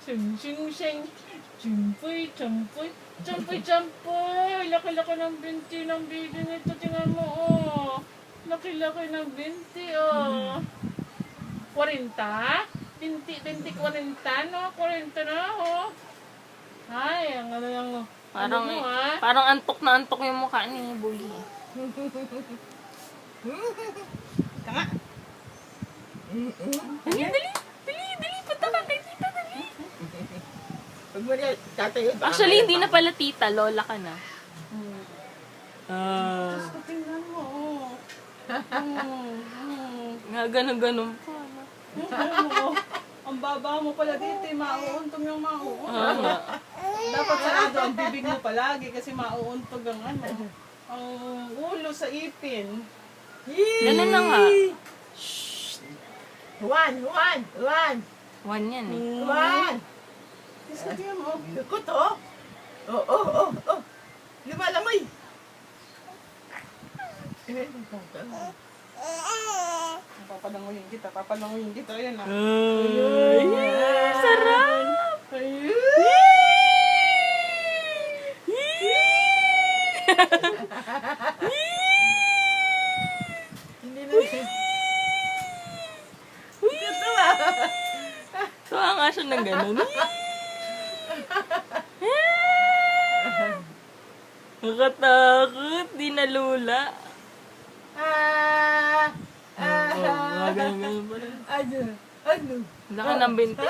Sing, sing, sing. Champoy, champoy. Champoy, champoy. Laki-laki ng binti ng baby nito. Tingnan mo, oh. Laki-laki ng binti, oh. 40? Binti, 40, no? 40 na, oh. Ay, ang ano yung... Parang, ano mo, ah? parang antok na antok yung mukha ni Bully. Tanga. Dali, dali. Dali. Punta ka kay tita, dali. Pag mo niya tatayo. Actually, hindi na pala tita. Lola ka na. Diyos ko, tingnan mo, oh. Nga ganun-ganun pa. Oo. Ang baba mo pala dito, mauuntog yung mauuntog. Oo nga. Dapat sarado ang bibig mo palagi kasi mauuntog ang ano. Ang ulo sa ipin. Ganun na nga. Juan. One yan eh. Juan. Sabi mo, Lukot, oh. Oh. Lumalangoy. papalanguyin kita. Ayan na. Ay, sarap! Hindi na siya. Tuwa nga siya ng ganun. Nakatakot, di nalula. Mga ganun pa rin. Ano? Laki ng binti.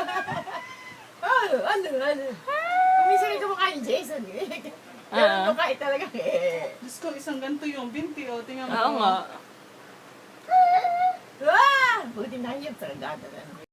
Ano? Kuminsan rin kamukha ni Jason eh. Ganun mukha talaga eh. Diyos ko, isang ganito yung binti. O, tingnan mo. Oo nga. Buti na yun, saragada na.